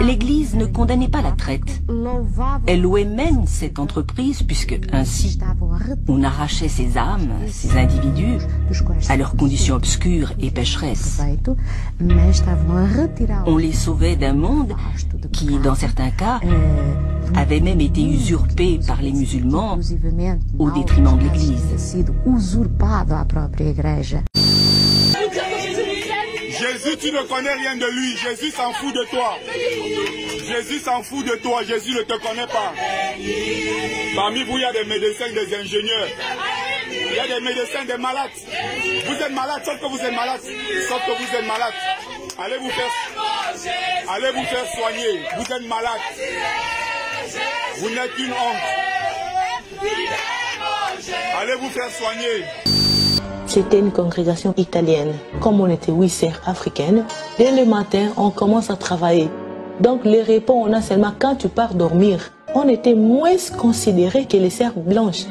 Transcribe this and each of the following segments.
L'Église ne condamnait pas la traite. Elle louait même cette entreprise puisque, ainsi, on arrachait ces âmes, ces individus, à leurs conditions obscures et pécheresses. On les sauvait d'un monde qui, dans certains cas, avait même été usurpé par les musulmans au détriment de l'Église. Jésus, tu ne connais rien de lui. Jésus s'en fout de toi. Jésus s'en fout de toi. Jésus ne te connaît pas. Parmi vous, il y a des médecins, des ingénieurs. Il y a des médecins, des malades. Vous êtes malade, sauf que vous êtes malade. Sauf que vous êtes malade. Allez vous faire soigner. Vous êtes malade. Vous n'êtes qu'une honte. Allez vous faire soigner. C'était une congrégation italienne. Comme on était 8 sœurs africaines, dès le matin, on commence à travailler. Donc les repas, on a seulement quand tu pars dormir. On était moins considérés que les sœurs blanches.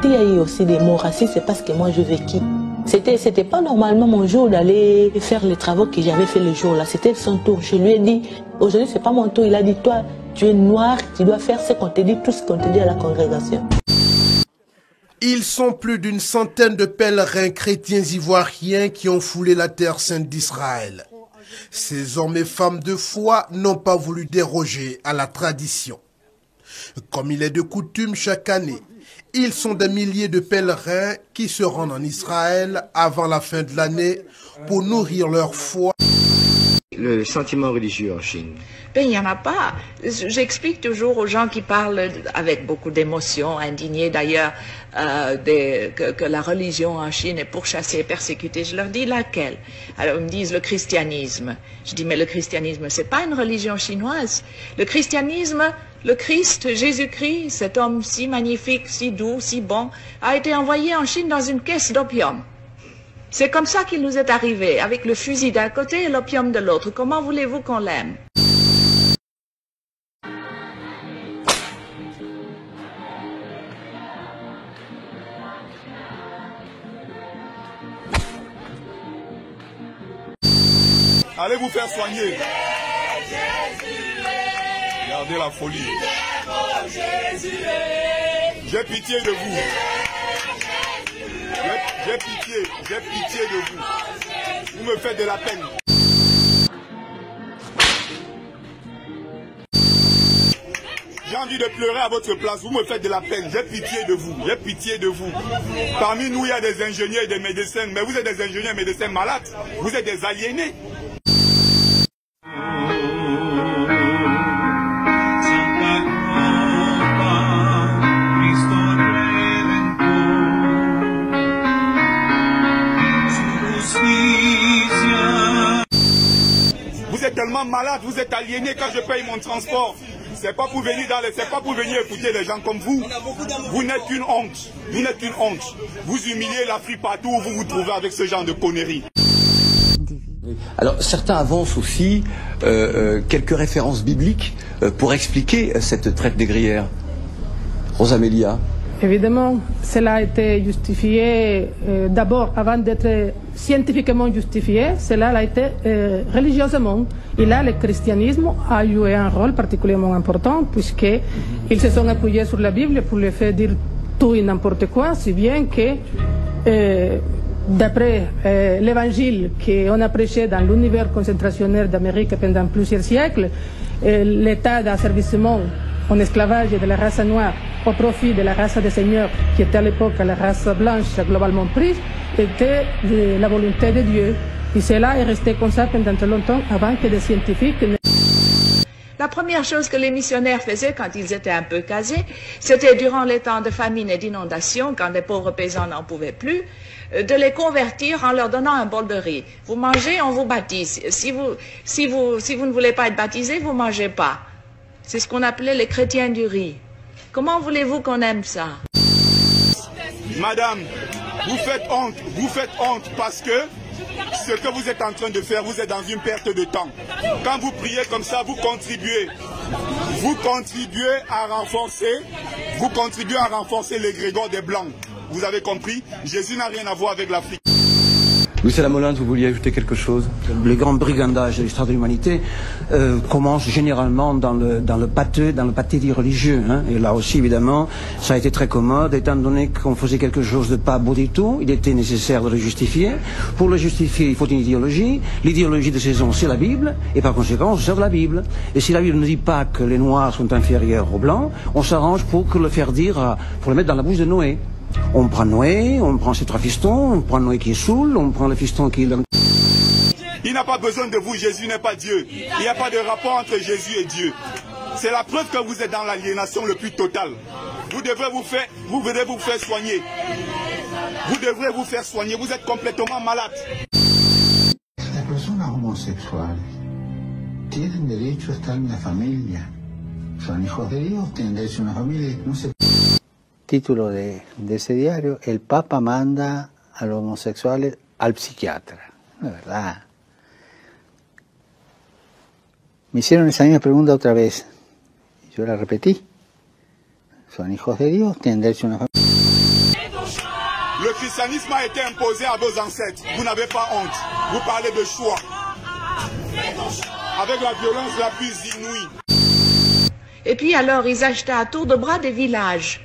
S'il y a eu aussi des mots racistes, c'est parce que moi je vécu. C'était pas normalement mon jour d'aller faire les travaux que j'avais fait le jour-là. C'était son tour. Je lui ai dit, aujourd'hui c'est pas mon tour. Il a dit, toi, tu es noir, tu dois faire ce qu'on te dit, tout ce qu'on te dit à la congrégation. Ils sont plus d'une centaine de pèlerins chrétiens ivoiriens qui ont foulé la terre sainte d'Israël. Ces hommes et femmes de foi n'ont pas voulu déroger à la tradition. Comme il est de coutume chaque année, ils sont des milliers de pèlerins qui se rendent en Israël avant la fin de l'année pour nourrir leur foi. Le sentiment religieux en Chine? Ben, il n'y en a pas. J'explique toujours aux gens qui parlent avec beaucoup d'émotion, indignés d'ailleurs, que la religion en Chine est pourchassée, persécutée. Je leur dis laquelle? Alors ils me disent le christianisme. Je dis mais le christianisme c'est pas une religion chinoise. Le christianisme, le Christ, Jésus-Christ, cet homme si magnifique, si doux, si bon, a été envoyé en Chine dans une caisse d'opium. C'est comme ça qu'il nous est arrivé, avec le fusil d'un côté et l'opium de l'autre. Comment voulez-vous qu'on l'aime? Allez vous faire soigner. Regardez la folie. J'ai pitié de vous. J'ai pitié de vous. Vous me faites de la peine. J'ai envie de pleurer à votre place. Vous me faites de la peine. J'ai pitié de vous. J'ai pitié de vous. Parmi nous, il y a des ingénieurs et des médecins. Mais vous êtes des ingénieurs et médecins malades. Vous êtes des aliénés. Vous êtes tellement malade, vous êtes aliéné quand je paye mon transport. C'est pas pour venir écouter les gens comme vous. Vous n'êtes qu'une honte. Vous n'êtes qu'une honte. Vous humiliez l'Afrique partout où vous vous trouvez avec ce genre de conneries. Alors certains avancent aussi quelques références bibliques pour expliquer cette traite négrière. Rosamélia. Évidemment, cela a été justifié d'abord, avant d'être scientifiquement justifié, cela a été religieusement. Et là, le christianisme a joué un rôle particulièrement important, puisqu'ils se sont appuyés sur la Bible pour le faire dire tout et n'importe quoi, si bien que, d'après l'évangile qu'on a prêché dans l'univers concentrationnaire d'Amérique pendant plusieurs siècles, l'état d'asservissement en esclavage de la race noire au profit de la race des seigneurs, qui était à l'époque la race blanche globalement prise, était la volonté de Dieu. Et cela est resté comme ça pendant très longtemps avant que des scientifiques... La première chose que les missionnaires faisaient quand ils étaient un peu casés, c'était durant les temps de famine et d'inondation, quand les pauvres paysans n'en pouvaient plus, de les convertir en leur donnant un bol de riz. Vous mangez, on vous baptise. Si vous ne voulez pas être baptisé, vous ne mangez pas. C'est ce qu'on appelait les chrétiens du riz. Comment voulez-vous qu'on aime ça? Madame, vous faites honte parce que ce que vous êtes en train de faire, vous êtes dans une perte de temps. Quand vous priez comme ça, vous contribuez à renforcer l'égrégore des Blancs. Vous avez compris? Jésus n'a rien à voir avec l'Afrique. Louis Salamolin, vous vouliez ajouter quelque chose? Le grand brigandage de l'histoire de l'humanité commence généralement dans le pâté dit religieux. Hein. Et là aussi, évidemment, ça a été très commode, étant donné qu'on faisait quelque chose de pas beau du tout, il était nécessaire de le justifier. Pour le justifier, il faut une idéologie. L'idéologie de ces hommes, c'est la Bible, et par conséquent, on se sert de la Bible. Et si la Bible ne dit pas que les Noirs sont inférieurs aux Blancs, on s'arrange pour le faire dire, pour le mettre dans la bouche de Noé. On prend Noé, on prend ses 3 fistons, on prend Noé qui est saoul, on prend le fiston qui est... Il n'a pas besoin de vous, Jésus n'est pas Dieu. Il n'y a pas de rapport entre Jésus et Dieu. C'est la preuve que vous êtes dans l'aliénation le plus totale. Vous devrez vous faire soigner. Vous devrez vous faire soigner, vous êtes complètement malade. Las personas homosexuales tienen derecho a estar en la familia. Son hijos de Dios, tienen derecho a una familia. No se... Título de ese diario: el Papa manda a los homosexuales al psiquiatra. No es verdad. Me hicieron esa misma pregunta otra vez. Yo la repetí. Son hijos de Dios, tienen derecho a una familia. Le christianisme a été imposé à vos ancêtres. Vous n'avez pas honte. Vous parlez de choix. Avec la violence la plus inouïe. Et puis alors, ils achetaient à tour de bras des villages.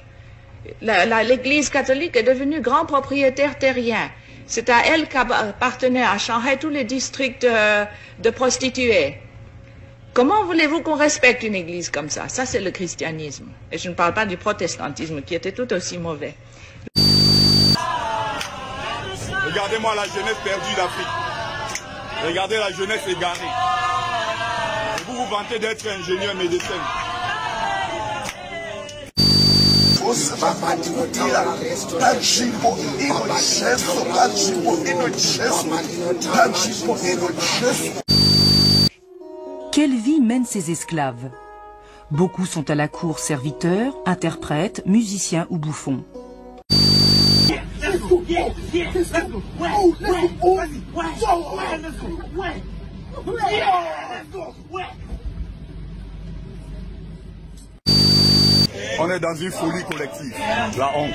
L'Église catholique est devenue grand propriétaire terrien. C'est à elle qu'appartenaient à Shanghai tous les districts de prostituées. Comment voulez-vous qu'on respecte une église comme ça? Ça, c'est le christianisme. Et je ne parle pas du protestantisme, qui était tout aussi mauvais. Regardez-moi la jeunesse perdue d'Afrique. Regardez la jeunesse égarée. Et vous vous vantez d'être ingénieur médecin. Quelle vie mènent ces esclaves? Beaucoup sont à la cour serviteurs, interprètes, musiciens ou bouffons. On est dans une folie collective, la honte.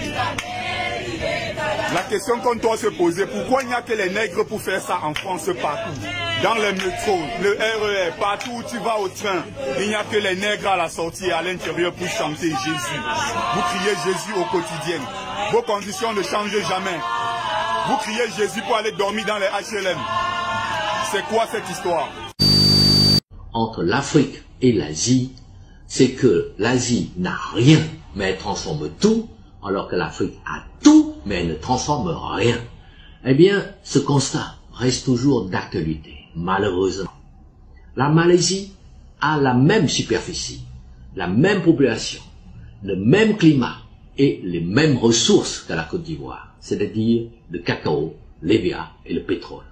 La question qu'on doit se poser, pourquoi il n'y a que les nègres pour faire ça en France partout? Dans les métros, le RER, partout où tu vas au train, il n'y a que les nègres à la sortie et à l'intérieur pour chanter Jésus. Vous criez Jésus au quotidien. Vos conditions ne changent jamais. Vous criez Jésus pour aller dormir dans les HLM. C'est quoi cette histoire? Entre l'Afrique et l'Asie, c'est que l'Asie n'a rien, mais elle transforme tout, alors que l'Afrique a tout, mais elle ne transforme rien. Eh bien, ce constat reste toujours d'actualité, malheureusement. La Malaisie a la même superficie, la même population, le même climat et les mêmes ressources que la Côte d'Ivoire, c'est-à-dire le cacao, l'EVA et le pétrole.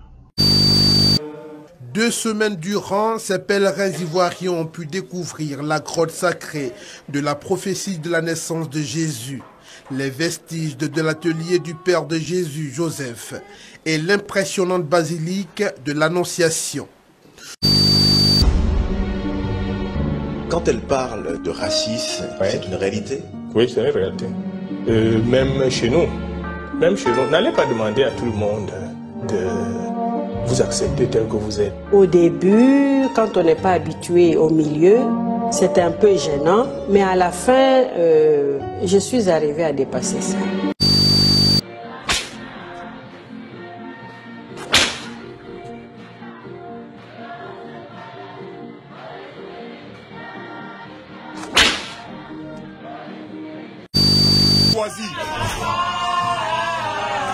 2 semaines durant, ces pèlerins ivoiriens ont pu découvrir la grotte sacrée de la prophétie de la naissance de Jésus, les vestiges de l'atelier du père de Jésus, Joseph, et l'impressionnante basilique de l'Annonciation. Quand elle parle de racisme, c'est une réalité? Oui, c'est une réalité. Même chez nous, n'allez pas demander à tout le monde de vous accepter tel que vous êtes. Au début, quand on n'est pas habitué au milieu, c'était un peu gênant, mais à la fin, je suis arrivée à dépasser ça.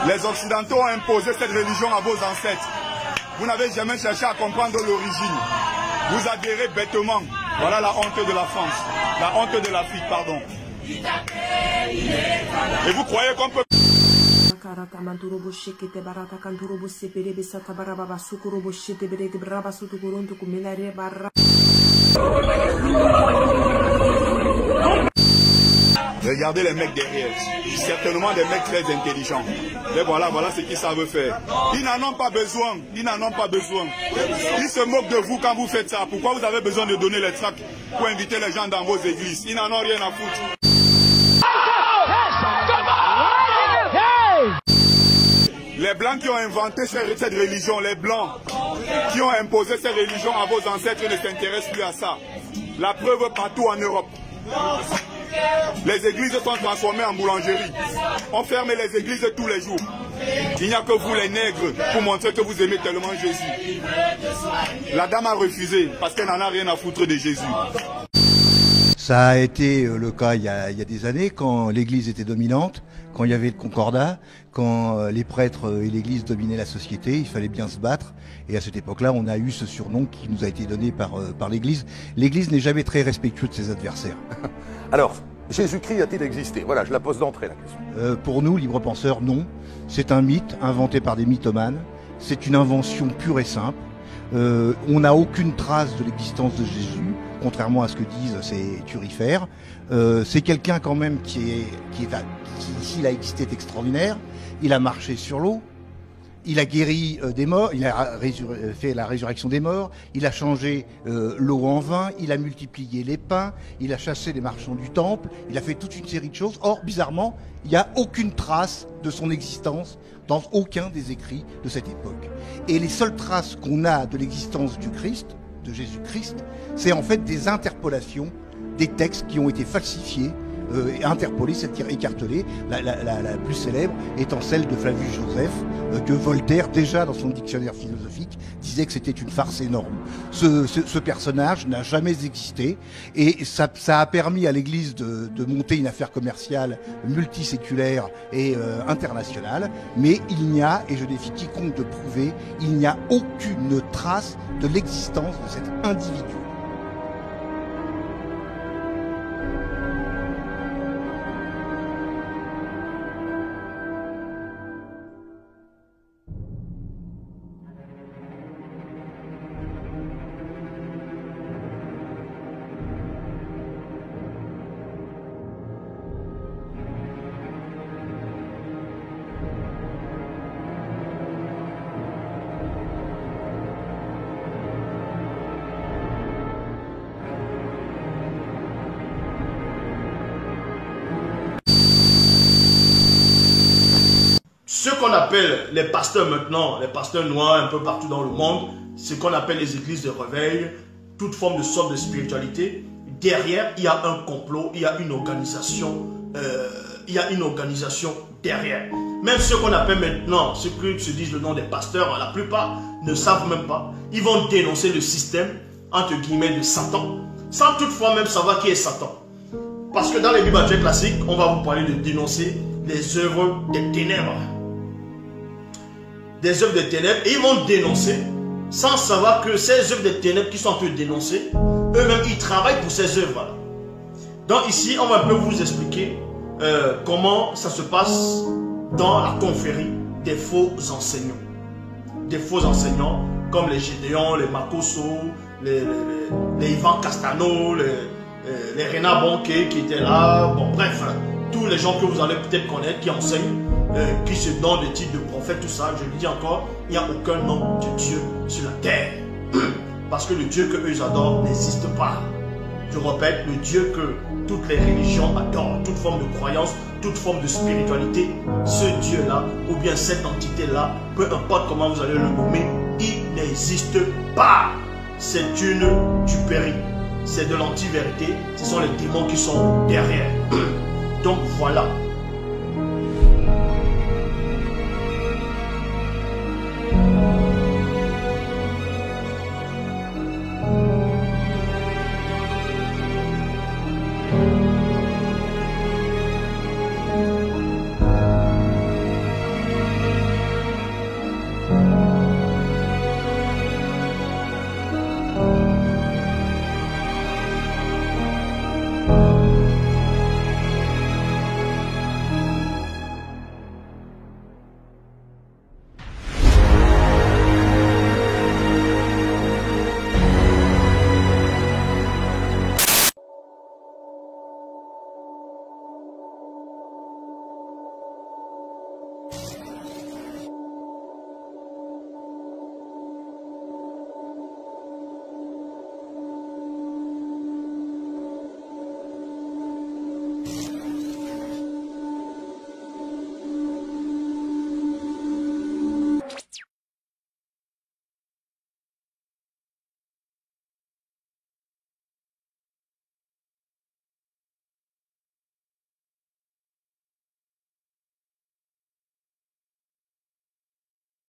Les Occidentaux ont imposé cette religion à vos ancêtres. Vous n'avez jamais cherché à comprendre l'origine. Vous adhérez bêtement. Voilà la honte de la France. La honte de l'Afrique, pardon. Et vous croyez qu'on peut... Regardez les mecs derrière, certainement des mecs très intelligents. Mais voilà ce qu'ils savent faire. Ils n'en ont pas besoin, ils se moquent de vous quand vous faites ça. Pourquoi vous avez besoin de donner les tracts pour inviter les gens dans vos églises? Ils n'en ont rien à foutre. Les Les Blancs qui ont inventé cette religion, les Blancs qui ont imposé cette religion à vos ancêtres ne s'intéressent plus à ça. La preuve partout en Europe. Les églises sont transformées en boulangerie. On ferme les églises tous les jours. Il n'y a que vous les nègres pour montrer que vous aimez tellement Jésus. La dame a refusé parce qu'elle n'en a rien à foutre de Jésus. Ça a été le cas il y a des années quand l'église était dominante, quand il y avait le concordat, quand les prêtres et l'église dominaient la société, il fallait bien se battre. Et à cette époque-là, on a eu ce surnom qui nous a été donné par l'église. L'église n'est jamais très respectueuse de ses adversaires. Alors, Jésus-Christ a-t-il existé? Voilà, je la pose d'entrée la question. Pour nous, libres penseurs, non. C'est un mythe inventé par des mythomanes. C'est une invention pure et simple. On n'a aucune trace de l'existence de Jésus, contrairement à ce que disent ces turifères. C'est quelqu'un quand même qui s'il a existé, est extraordinaire. Il a marché sur l'eau. Il a guéri des morts, il a fait la résurrection des morts, il a changé l'eau en vin, il a multiplié les pains, il a chassé les marchands du temple, il a fait toute une série de choses. Or, bizarrement, il n'y a aucune trace de son existence dans aucun des écrits de cette époque. Et les seules traces qu'on a de l'existence du Christ, de Jésus-Christ, c'est en fait des interpolations des textes qui ont été falsifiés, interpolés, c'est-à-dire écartelés, la plus célèbre étant celle de Flavius Joseph, que Voltaire, déjà dans son dictionnaire philosophique, disait que c'était une farce énorme. Ce personnage n'a jamais existé, et ça a permis à l'Église de monter une affaire commerciale multiséculaire et internationale, mais il n'y a, et je défie quiconque de prouver, il n'y a aucune trace de l'existence de cet individu. Ce qu'on appelle les pasteurs maintenant, les pasteurs noirs un peu partout dans le monde, ce qu'on appelle les églises de réveil, toute forme de sorte de spiritualité, derrière il y a un complot, il y a une organisation, derrière. Même ceux qu'on appelle maintenant, ceux qui se disent le nom des pasteurs, la plupart ne savent même pas. Ils vont dénoncer le système, entre guillemets, de Satan, sans toutefois même savoir qui est Satan. Parce que dans les Bibles classiques, on va vous parler de dénoncer les œuvres des ténèbres. Des œuvres de ténèbres, et ils vont dénoncer sans savoir que ces œuvres de ténèbres qui sont un peu dénoncées, eux-mêmes ils travaillent pour ces œuvres-là. Donc ici on va un peu vous expliquer comment ça se passe dans la confrérie des faux enseignants. Des faux enseignants comme les Gédéon, les Makosso, les Ivan Castano, les Renat Bonquet qui étaient là, bon bref, tous les gens que vous allez peut-être connaître qui enseignent, qui se donnent des titres de prophète, tout ça, je le dis encore, il n'y a aucun nom de Dieu sur la terre. Parce que le Dieu que eux adorent n'existe pas. Je répète, le Dieu que toutes les religions adorent, toute forme de croyance, toute forme de spiritualité, ce Dieu-là, ou bien cette entité-là, peu importe comment vous allez le nommer, il n'existe pas. C'est une duperie, c'est de l'anti-vérité, ce sont les démons qui sont derrière. Donc voilà.